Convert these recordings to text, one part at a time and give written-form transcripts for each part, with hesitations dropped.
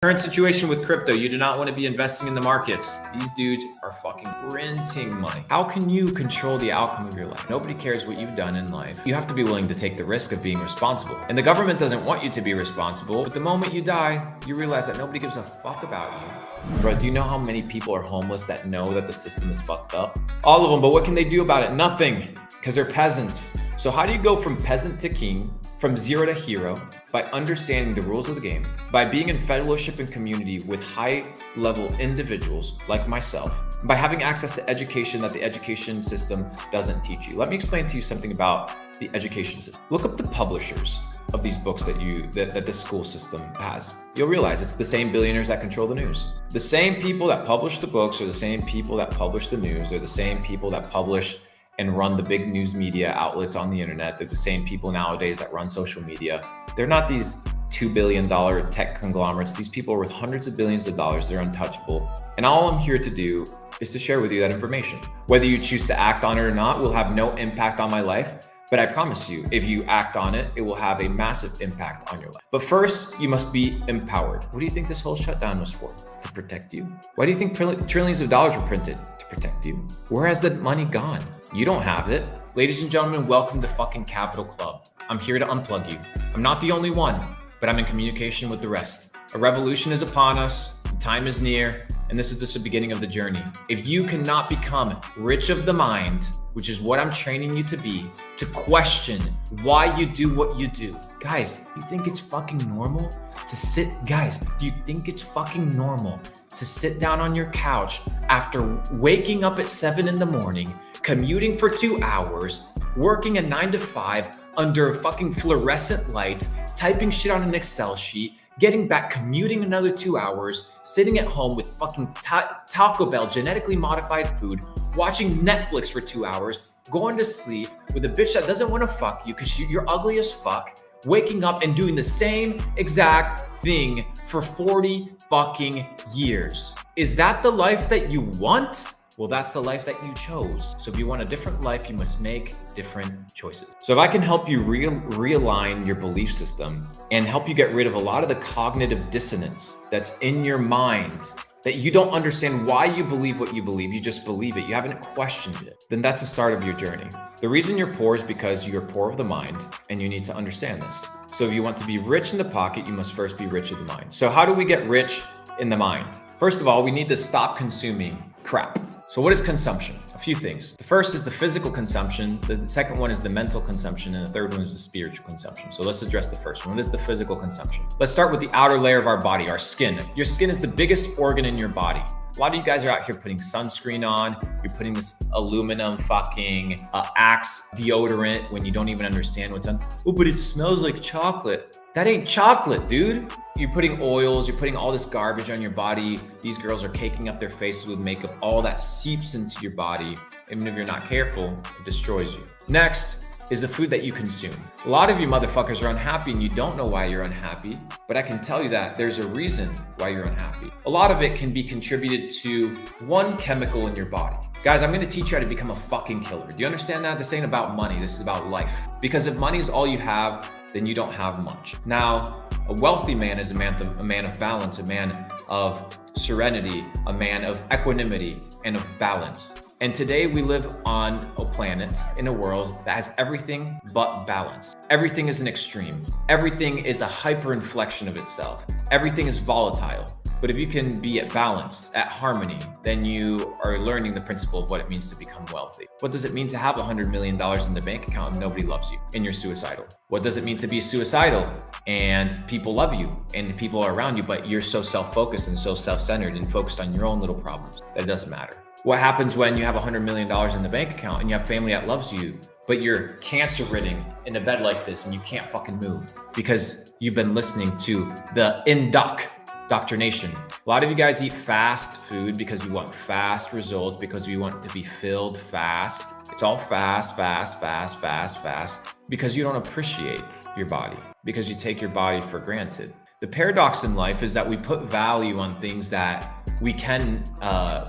Current situation with crypto, you do not want to be investing in the markets. These dudes are fucking printing money. How can you control the outcome of your life? Nobody cares what you've done in life. You have to be willing to take the risk of being responsible. And the government doesn't want you to be responsible, but the moment you die, you realize that nobody gives a fuck about you. Bro, do you know how many people are homeless that know that the system is fucked up? All of them, but what can they do about it? Nothing, because they're peasants. So how do you go from peasant to king, from zero to hero? By understanding the rules of the game, by being in fellowship and community with high-level individuals like myself, by having access to education that the education system doesn't teach you. Let me explain to you something about the education system. Look up the publishers of these books that the school system has. You'll realize it's the same billionaires that control the news. The same people that publish the books are the same people that publish the news. They're the same people that publish and run the big news media outlets on the internet. They're the same people nowadays that run social media. They're not these $2 billion tech conglomerates. These people are worth hundreds of billions of dollars. They're untouchable. And all I'm here to do is to share with you that information. Whether you choose to act on it or not will have no impact on my life. But I promise you, if you act on it, it will have a massive impact on your life. But first, you must be empowered. What do you think this whole shutdown was for? To protect you? Why do you think trillions of dollars were printed? To protect you? Where has the money gone? You don't have it. Ladies and gentlemen, welcome to fucking Capital Club. I'm here to unplug you. I'm not the only one, but I'm in communication with the rest. A revolution is upon us, the time is near, and this is just the beginning of the journey. If you cannot become rich of the mind, which is what I'm training you to be, to question why you do what you do. Guys, you think it's fucking normal to sit, guys, do you think it's fucking normal to sit down on your couch after waking up at 7 in the morning, commuting for 2 hours, working a 9 to 5 under fucking fluorescent lights, typing shit on an Excel sheet, getting back, commuting another 2 hours, sitting at home with fucking Taco Bell, genetically modified food, watching Netflix for 2 hours, going to sleep with a bitch that doesn't want to fuck you because you're ugly as fuck, waking up and doing the same exact thing for 40 fucking years. Is that the life that you want? Well, that's the life that you chose. So if you want a different life, you must make different choices. So if I can help you realign your belief system and help you get rid of a lot of the cognitive dissonance that's in your mind, that you don't understand why you believe what you believe, you just believe it, you haven't questioned it, then that's the start of your journey. The reason you're poor is because you're poor of the mind, and you need to understand this. So if you want to be rich in the pocket, you must first be rich of the mind. So how do we get rich in the mind? First of all, we need to stop consuming crap. So what is consumption? A few things. The first is the physical consumption. The second one is the mental consumption. And the third one is the spiritual consumption. So let's address the first one. What is the physical consumption? Let's start with the outer layer of our body, our skin. Your skin is the biggest organ in your body. A lot of you guys are out here putting sunscreen on. You're putting this aluminum fucking Axe deodorant when you don't even understand what's on. Oh, but it smells like chocolate. That ain't chocolate, dude. You're putting oils, you're putting all this garbage on your body. These girls are caking up their faces with makeup. All that seeps into your body. Even if you're not careful, it destroys you. Next is the food that you consume. A lot of you motherfuckers are unhappy and you don't know why you're unhappy, but I can tell you that there's a reason why you're unhappy. A lot of it can be contributed to one chemical in your body. Guys, I'm gonna teach you how to become a fucking killer. Do you understand that? This ain't about money, this is about life. Because if money is all you have, then you don't have much. Now, a wealthy man is a man of balance, a man of serenity, a man of equanimity and of balance. And today we live on a planet, in a world that has everything but balance. Everything is an extreme. Everything is a hyperinflection of itself. Everything is volatile. But if you can be at balance, at harmony, then you are learning the principle of what it means to become wealthy. What does it mean to have $100 million in the bank account and nobody loves you and you're suicidal? What does it mean to be suicidal and people love you and people are around you, but you're so self-focused and so self-centered and focused on your own little problems that it doesn't matter? What happens when you have $100 million in the bank account and you have family that loves you, but you're cancer-ridden in a bed like this and you can't fucking move because you've been listening to the indoctrination. A lot of you guys eat fast food because you want fast results, because you want to be filled fast. It's all fast, fast, fast, fast, fast, because you don't appreciate your body, because you take your body for granted. The paradox in life is that we put value on things that we can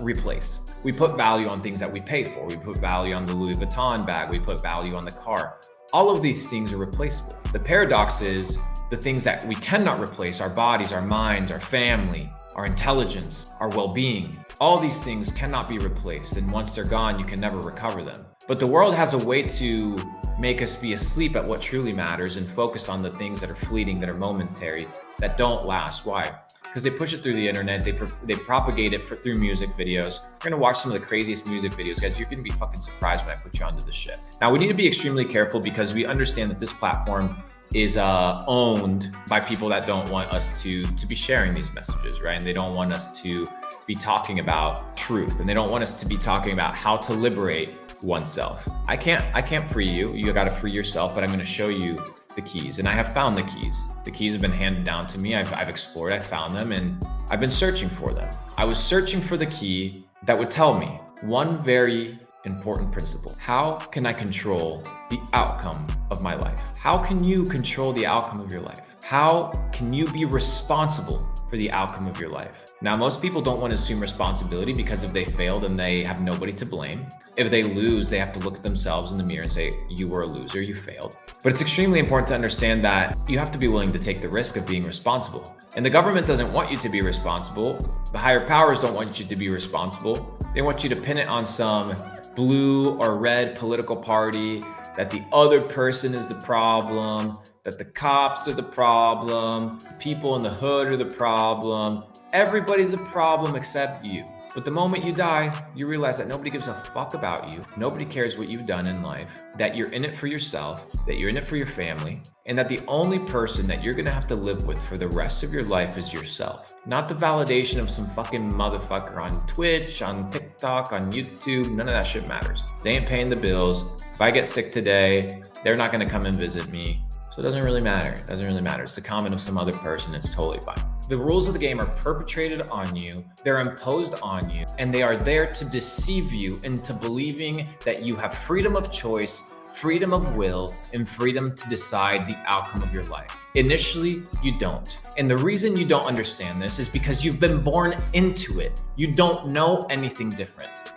replace. We put value on things that we pay for. We put value on the Louis Vuitton bag. We put value on the car. All of these things are replaceable. The paradox is the things that we cannot replace, our bodies, our minds, our family, our intelligence, our well-being. All these things cannot be replaced, and once they're gone, you can never recover them. But the world has a way to make us be asleep at what truly matters and focus on the things that are fleeting, that are momentary, that don't last. Why? Because they push it through the internet, they propagate it through music videos. We're gonna watch some of the craziest music videos, guys. You're gonna be fucking surprised when I put you onto this shit. Now, we need to be extremely careful because we understand that this platform is owned by people that don't want us to be sharing these messages, right? And they don't want us to be talking about truth, and they don't want us to be talking about how to liberate oneself. I can't free you. You got to free yourself, but I'm going to show you the keys, and I have found the keys. The keys have been handed down to me. I've explored, I found them, and I've been searching for them. I was searching for the key that would tell me one very important principle. How can I control the outcome of my life? How can you control the outcome of your life? How can you be responsible for the outcome of your life? Now, most people don't want to assume responsibility because if they fail, then they have nobody to blame. If they lose, they have to look at themselves in the mirror and say, you were a loser, you failed. But it's extremely important to understand that you have to be willing to take the risk of being responsible. And the government doesn't want you to be responsible. The higher powers don't want you to be responsible. They want you to pin it on some blue or red political party, that the other person is the problem, that the cops are the problem, people in the hood are the problem. Everybody's a problem except you. But the moment you die, you realize that nobody gives a fuck about you. Nobody cares what you've done in life, that you're in it for yourself, that you're in it for your family, and that the only person that you're gonna have to live with for the rest of your life is yourself. Not the validation of some fucking motherfucker on Twitch, on TikTok, on YouTube. None of that shit matters. They ain't paying the bills. If I get sick today, they're not gonna come and visit me. So it doesn't really matter. It doesn't really matter. It's the comment of some other person. It's totally fine. The rules of the game are perpetrated on you, they're imposed on you, and they are there to deceive you into believing that you have freedom of choice, freedom of will, and freedom to decide the outcome of your life. Initially, you don't. And the reason you don't understand this is because you've been born into it. You don't know anything different.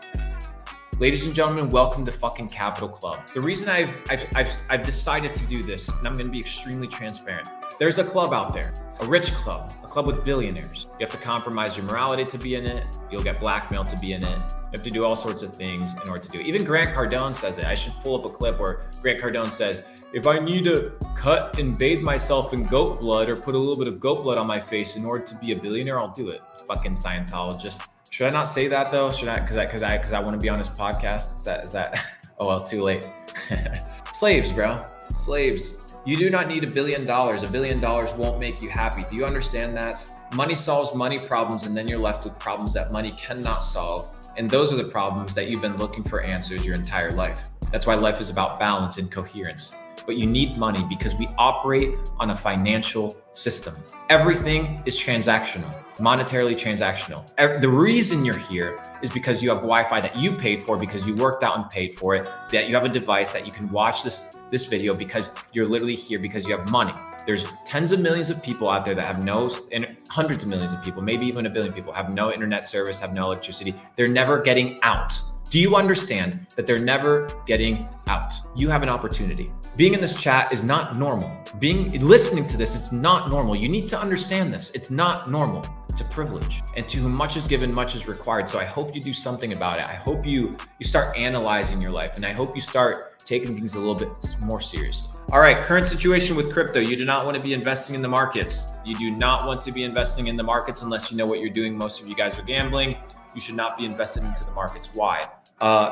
Ladies and gentlemen, welcome to fucking Capital Club. The reason I've decided to do this, and I'm gonna be extremely transparent. There's a club out there, a rich club, a club with billionaires. You have to compromise your morality to be in it. You'll get blackmailed to be in it. You have to do all sorts of things in order to do it. Even Grant Cardone says it. I should pull up a clip where Grant Cardone says, if I need to cut and bathe myself in goat blood or put a little bit of goat blood on my face in order to be a billionaire, I'll do it. Fucking Scientologist. Should I not say that though? Should I? Because I want to be on his podcast. Is that? Oh well, too late. Slaves, bro. Slaves. You do not need $1 billion. $1 billion won't make you happy. Do you understand that? Money solves money problems, and then you're left with problems that money cannot solve. And those are the problems that you've been looking for answers your entire life. That's why life is about balance and coherence. But you need money because we operate on a financial system. Everything is transactional, monetarily transactional. The reason you're here is because you have Wi-Fi that you paid for because you worked out and paid for it, that you have a device that you can watch this video because you're literally here because you have money. There's tens of millions of people out there that have and hundreds of millions of people, maybe even 1 billion people have no internet service, have no electricity. They're never getting out. Do you understand that they're never getting out? You have an opportunity. Being in this chat is not normal. Listening to this, it's not normal. You need to understand this. It's not normal. It's a privilege. And to whom much is given, much is required. So I hope you do something about it. I hope you start analyzing your life, and I hope you start taking things a little bit more seriously. All right, current situation with crypto. You do not want to be investing in the markets. You do not want to be investing in the markets unless you know what you're doing. Most of you guys are gambling. You should not be invested into the markets. Why?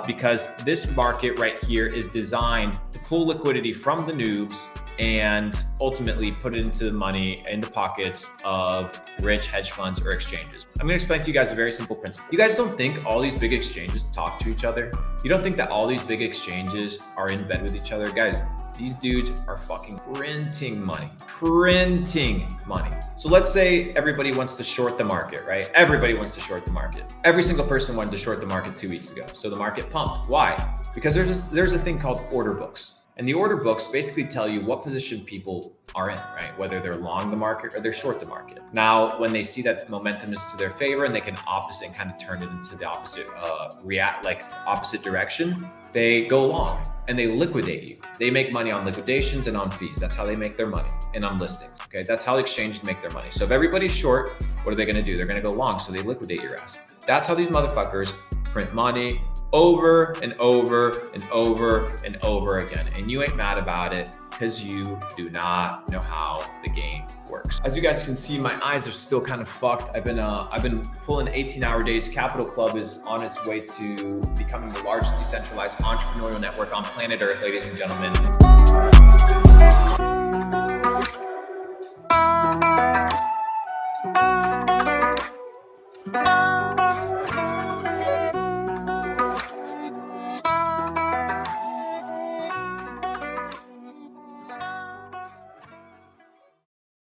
Because this market right here is designed to pull liquidity from the noobs and ultimately put it into the money in the pockets of rich hedge funds or exchanges. I'm gonna explain to you guys a very simple principle. You guys don't think all these big exchanges talk to each other? You don't think that all these big exchanges are in bed with each other? Guys, these dudes are fucking printing money. So let's say everybody wants to short the market, right? Everybody wants to short the market. Every single person wanted to short the market 2 weeks ago. So the market pumped. Why? Because there's a thing called order books. And the order books basically tell you what position people are in, right? Whether they're long the market or they're short the market. Now, when they see that momentum is to their favor and they can opposite and kind of turn it into the opposite, opposite direction, they go long and they liquidate you. They make money on liquidations and on fees. That's how they make their money, and on listings. Okay, that's how exchanges make their money. So if everybody's short, what are they going to do? They're going to go long, so they liquidate your ass. That's how these motherfuckers print money over and over and over and over again. And you ain't mad about it because you do not know how the game works. As you guys can see, my eyes are still kind of fucked. I've been pulling 18-hour days. Capital Club is on its way to becoming the largest decentralized entrepreneurial network on planet Earth, ladies and gentlemen.